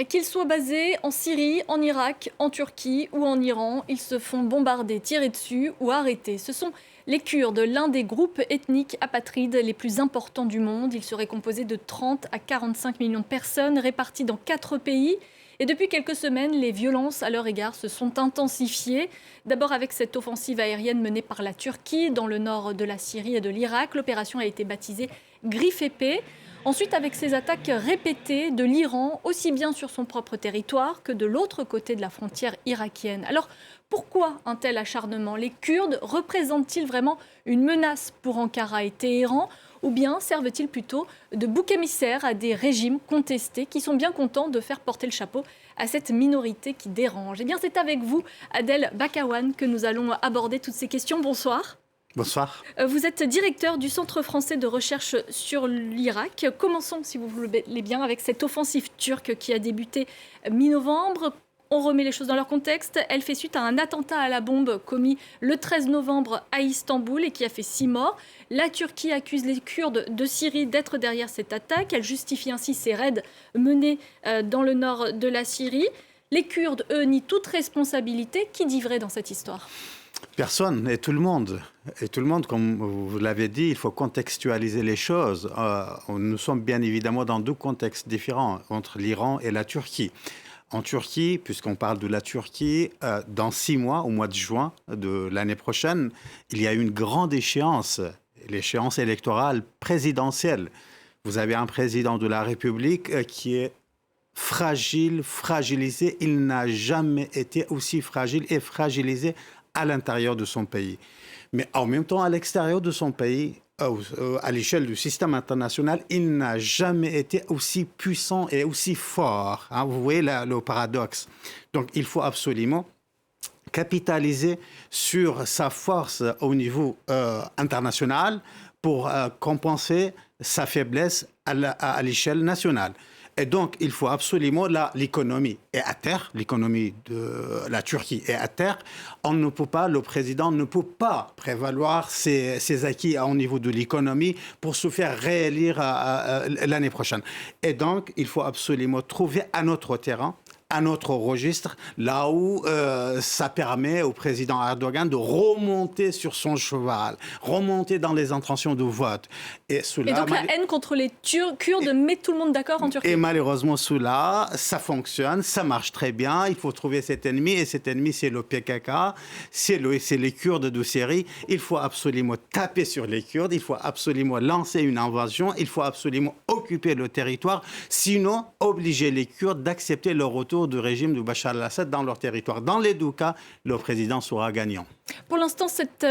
Qu'ils soient basés en Syrie, en Irak, en Turquie ou en Iran, ils se font bombarder, tirer dessus ou arrêter. Ce sont les Kurdes, l'un des groupes ethniques apatrides les plus importants du monde. Ils seraient composés de 30 à 45 millions de personnes réparties dans 4 pays. Et depuis quelques semaines, les violences à leur égard se sont intensifiées. D'abord avec cette offensive aérienne menée par la Turquie dans le nord de la Syrie et de l'Irak. L'opération a été baptisée Griffe épée. Ensuite, avec ces attaques répétées de l'Iran, aussi bien sur son propre territoire que de l'autre côté de la frontière irakienne. Alors, pourquoi un tel acharnement? Les Kurdes représentent-ils vraiment une menace pour Ankara et Téhéran? Ou bien servent-ils plutôt de bouc émissaire à des régimes contestés qui sont bien contents de faire porter le chapeau à cette minorité qui dérange? Eh bien, c'est avec vous, Adel Bakawan, que nous allons aborder toutes ces questions. Bonsoir. Bonsoir. Vous êtes directeur du Centre français de recherche sur l'Irak. Commençons, si vous voulez bien, avec cette offensive turque qui a débuté mi-novembre. On remet les choses dans leur contexte. Elle fait suite à un attentat à la bombe commis le 13 novembre à Istanbul et qui a fait 6 morts. La Turquie accuse les Kurdes de Syrie d'être derrière cette attaque. Elle justifie ainsi ces raids menés dans le nord de la Syrie. Les Kurdes, eux, nient toute responsabilité. Qui dit vrai dans cette histoire ? Personne et tout le monde. Et tout le monde, comme vous l'avez dit, il faut contextualiser les choses. Nous sommes bien évidemment dans deux contextes différents entre l'Iran et la Turquie. En Turquie, puisqu'on parle de la Turquie, dans 6 mois, au mois de juin de l'année prochaine, il y a une grande échéance, l'échéance électorale présidentielle. Vous avez un président de la République qui est fragile, fragilisé. Il n'a jamais été aussi fragile et fragilisé à l'intérieur de son pays. Mais en même temps, à l'extérieur de son pays, à l'échelle du système international, il n'a jamais été aussi puissant et aussi fort. Hein, vous voyez le paradoxe. Donc, il faut absolument capitaliser sur sa force au niveau international pour compenser sa faiblesse à l'échelle nationale. Et donc, il faut absolument, là, l'économie est à terre, l'économie de la Turquie est à terre. Le président ne peut pas prévaloir ses acquis au niveau de l'économie pour se faire réélire l'année prochaine. Et donc, il faut absolument trouver un autre terrain, un autre registre, là où ça permet au président Erdogan de remonter sur son cheval, remonter dans les intentions de vote. Et donc la haine contre les Kurdes met tout le monde d'accord en Turquie. Et malheureusement, cela, ça fonctionne, ça marche très bien. Il faut trouver cet ennemi, et cet ennemi, c'est le PKK, c'est les Kurdes de Syrie. Il faut absolument taper sur les Kurdes, il faut absolument lancer une invasion, il faut absolument occuper le territoire, sinon obliger les Kurdes d'accepter le retour du régime de Bachar al-Assad dans leur territoire. Dans les deux cas, le président sera gagnant. Pour l'instant, cette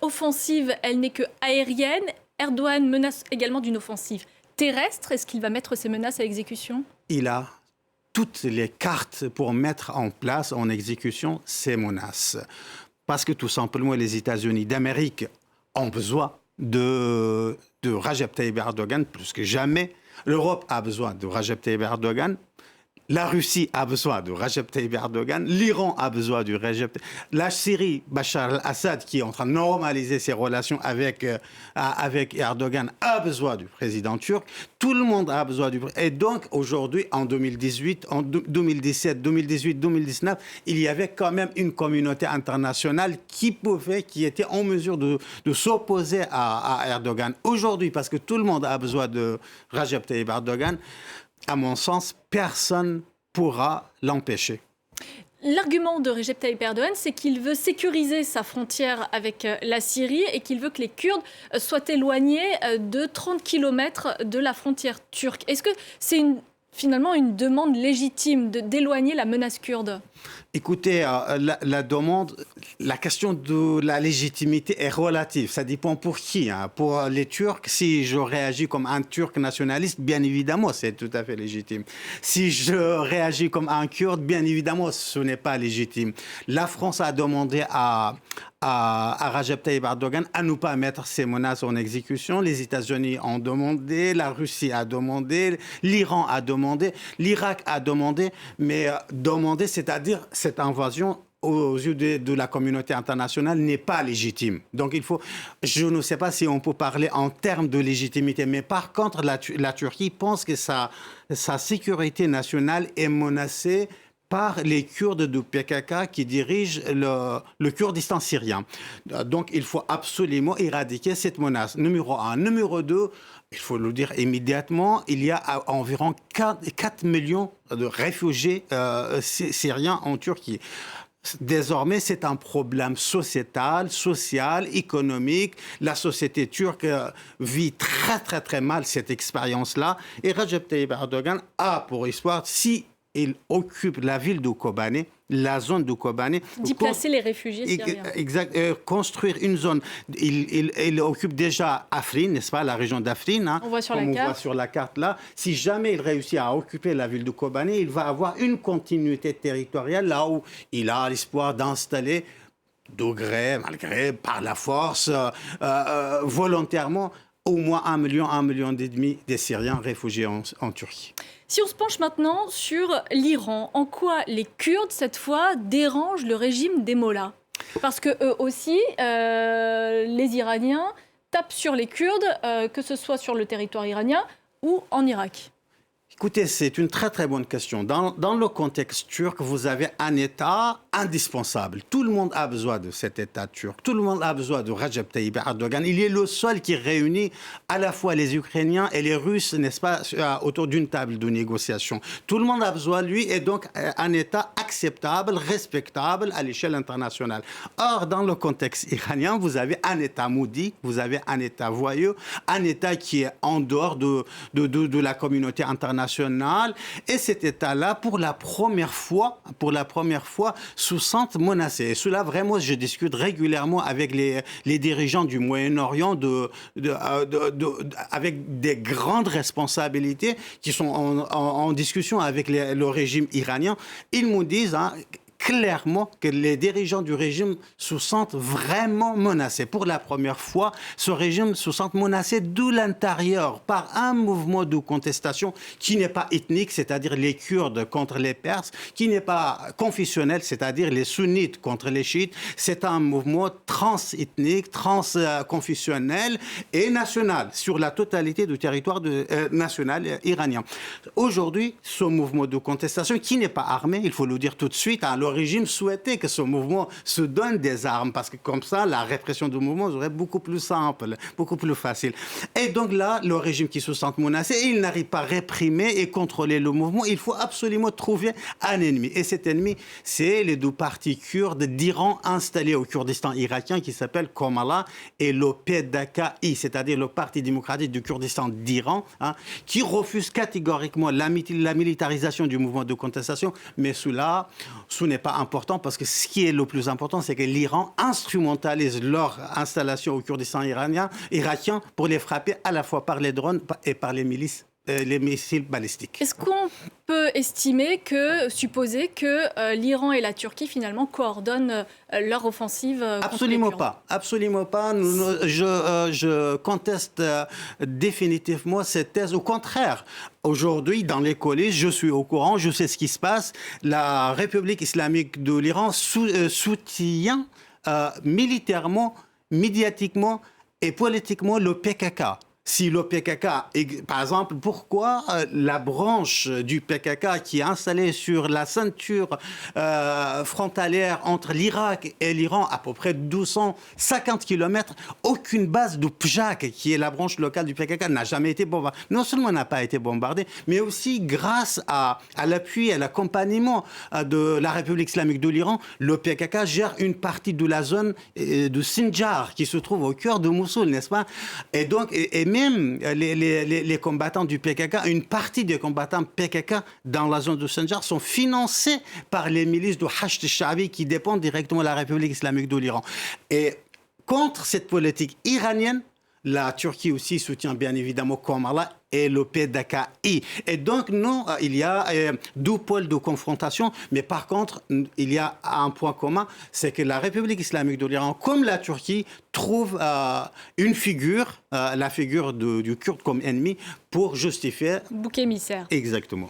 offensive, elle n'est que aérienne. Erdogan menace également d'une offensive terrestre. Est-ce qu'il va mettre ces menaces à exécution? Il a toutes les cartes pour mettre en place, en exécution, ces menaces. Parce que tout simplement, les États-Unis d'Amérique ont besoin de Recep Tayyip Erdogan plus que jamais. L'Europe a besoin de Recep Tayyip Erdogan. La Russie a besoin de Recep Tayyip Erdogan, l'Iran a besoin du Recep Tayyip, la Syrie, Bachar al-Assad, qui est en train de normaliser ses relations avec Erdogan, a besoin du président turc. Tout le monde a besoin du président. Et donc, aujourd'hui, en 2018, en 2017, 2018, 2019, il y avait quand même une communauté internationale qui était en mesure de s'opposer à Erdogan. Aujourd'hui, parce que tout le monde a besoin de Recep Tayyip Erdogan, à mon sens, personne ne pourra l'empêcher. L'argument de Recep Tayyip Erdogan, c'est qu'il veut sécuriser sa frontière avec la Syrie et qu'il veut que les Kurdes soient éloignés de 30 km de la frontière turque. Est-ce que c'est finalement une demande légitime d'éloigner la menace kurde? Écoutez, la demande, la question de la légitimité est relative. Ça dépend pour qui. Hein. Pour les Turcs, si je réagis comme un Turc nationaliste, bien évidemment, c'est tout à fait légitime. Si je réagis comme un Kurde, bien évidemment, ce n'est pas légitime. La France a demandé à Recep Tayyip Erdogan à ne pas mettre ces menaces en exécution. Les États-Unis ont demandé, la Russie a demandé, l'Iran a demandé, l'Irak a demandé, mais demander, c'est-à-dire cette invasion aux yeux de la communauté internationale, n'est pas légitime. Donc, je ne sais pas si on peut parler en termes de légitimité, mais par contre, la Turquie pense que sa sécurité nationale est menacée par les Kurdes du PKK qui dirigent le Kurdistan syrien. Donc, il faut absolument éradiquer cette menace. Numéro 1. Numéro 2, il faut le dire immédiatement, il y a environ 4 millions de réfugiés syriens en Turquie. Désormais, c'est un problème sociétal, social, économique. La société turque vit très, très, très mal cette expérience-là. Et Recep Tayyip Erdogan a pour histoire, si il occupe la ville de Kobane, la zone de Kobane. D'y placer les réfugiés syriens. Exact. Construire une zone. Il occupe déjà Afrin, n'est-ce pas, la région d'Afrin. Hein, on voit sur la carte là. Si jamais il réussit à occuper la ville de Kobane, il va avoir une continuité territoriale là où il a l'espoir d'installer de gré, malgré, par la force, volontairement, au moins 1,5 million des Syriens réfugiés en Turquie. Si on se penche maintenant sur l'Iran, en quoi les Kurdes, cette fois, dérangent le régime des mollahs? Parce qu'eux aussi, les Iraniens tapent sur les Kurdes, que ce soit sur le territoire iranien ou en Irak. Écoutez, c'est une très très bonne question. Dans le contexte turc, vous avez un État indispensable. Tout le monde a besoin de cet État turc. Tout le monde a besoin de Recep Tayyip Erdogan. Il est le seul qui réunit à la fois les Ukrainiens et les Russes, n'est-ce pas, autour d'une table de négociation. Tout le monde a besoin de lui et donc un État acceptable, respectable à l'échelle internationale. Or, dans le contexte iranien, vous avez un État maudit, vous avez un État voyeux, un État qui est en dehors de la communauté internationale. Et cet État-là, pour la première fois, se sent menacé. Et cela, vraiment, je discute régulièrement avec les dirigeants du Moyen-Orient avec des grandes responsabilités qui sont en discussion avec le régime iranien. Ils me disent clairement que les dirigeants du régime se sentent vraiment menacés. Pour la première fois, ce régime se sent menacé de l'intérieur par un mouvement de contestation qui n'est pas ethnique, c'est-à-dire les Kurdes contre les Perses, qui n'est pas confessionnel, c'est-à-dire les sunnites contre les chiites. C'est un mouvement transethnique, transconfessionnel et national sur la totalité du territoire national iranien. Aujourd'hui, ce mouvement de contestation, qui n'est pas armé, il faut le dire tout de suite, le régime souhaitait que ce mouvement se donne des armes parce que comme ça, la répression du mouvement serait beaucoup plus simple, beaucoup plus facile. Et donc là, le régime qui se sent menacé, il n'arrive pas à réprimer et contrôler le mouvement. Il faut absolument trouver un ennemi. Et cet ennemi, c'est les deux partis kurdes d'Iran installés au Kurdistan irakien qui s'appellent Komala et le PDKI, c'est-à-dire le Parti démocratique du Kurdistan d'Iran, qui refuse catégoriquement la militarisation du mouvement de contestation. Mais cela, ce n'est pas important parce que ce qui est le plus important, c'est que l'Iran instrumentalise leur installation au Kurdistan irakien pour les frapper à la fois par les drones et par les milices. Les missiles balistiques. Est-ce qu'on peut supposer que l'Iran et la Turquie finalement coordonnent leur offensive contre les Kurdes? Absolument pas. Je conteste définitivement cette thèse. Au contraire, aujourd'hui, dans les collèges, je suis au courant, je sais ce qui se passe. La République islamique de l'Iran soutient militairement, médiatiquement et politiquement le PKK. Si le PKK, par exemple, pourquoi la branche du PKK qui est installée sur la ceinture frontalière entre l'Irak et l'Iran, à peu près 250 km, aucune base de PJAK, qui est la branche locale du PKK, n'a jamais été bombardée. Non seulement n'a pas été bombardée, mais aussi grâce à l'appui, à l'accompagnement de la République islamique de l'Iran, le PKK gère une partie de la zone de Sinjar, qui se trouve au cœur de Mossoul, n'est-ce pas? Et donc, et même les combattants du PKK, une partie des combattants PKK dans la zone de Sinjar sont financés par les milices de Hashd al-Sha'bi qui dépendent directement de la République islamique de l'Iran. Et contre cette politique iranienne, la Turquie aussi soutient bien évidemment Komala et le PDKI. Et donc, non, il y a deux pôles de confrontation, mais par contre, il y a un point commun, c'est que la République islamique de l'Iran, comme la Turquie, trouve une figure, la figure du Kurde comme ennemi, pour justifier... Bouc émissaire. Exactement.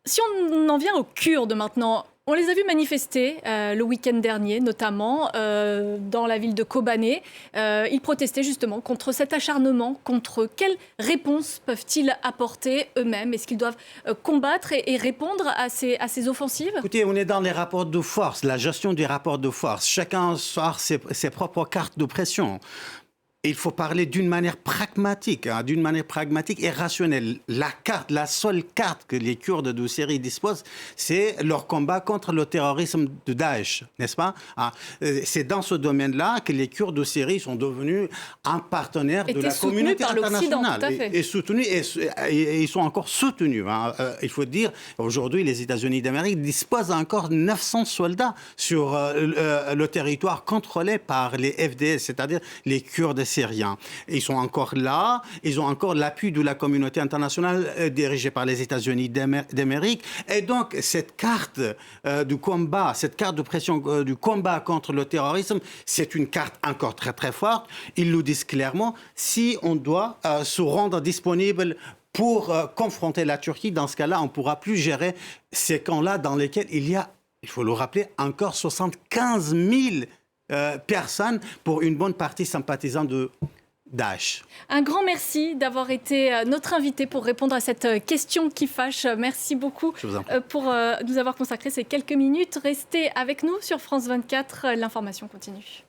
Si on en vient aux Kurdes maintenant, On les a vus manifester le week-end dernier, notamment dans la ville de Kobané. Ils protestaient justement contre cet acharnement. Contre quelle réponse peuvent-ils apporter eux-mêmes? Est-ce qu'ils doivent combattre et répondre à ces offensives? Écoutez, on est dans les rapports de force, la gestion des rapports de force. Chacun sort ses propres cartes d'oppression. Il faut parler d'une manière pragmatique, et rationnelle. La seule carte que les Kurdes de Syrie disposent, c'est leur combat contre le terrorisme de Daesh, n'est-ce pas? C'est dans ce domaine-là que les Kurdes de Syrie sont devenus un partenaire de la communauté internationale. Et soutenus, et ils sont encore soutenus. Il faut dire, aujourd'hui, les États-Unis d'Amérique disposent encore de 900 soldats sur le territoire contrôlé par les FDS, c'est-à-dire les Kurdes syriens. Ils sont encore là, ils ont encore l'appui de la communauté internationale dirigée par les États-Unis d'Amérique. Et donc, cette carte du combat, cette carte de pression du combat contre le terrorisme, c'est une carte encore très très forte. Ils le disent clairement, si on doit se rendre disponible pour confronter la Turquie, dans ce cas-là, on ne pourra plus gérer ces camps-là dans lesquels il y a, il faut le rappeler, encore 75 000 personnes, pour une bonne partie sympathisants de Daesh. Un grand merci d'avoir été notre invité pour répondre à cette question qui fâche. Merci beaucoup pour nous avoir consacré ces quelques minutes. Restez avec nous sur France 24, l'information continue.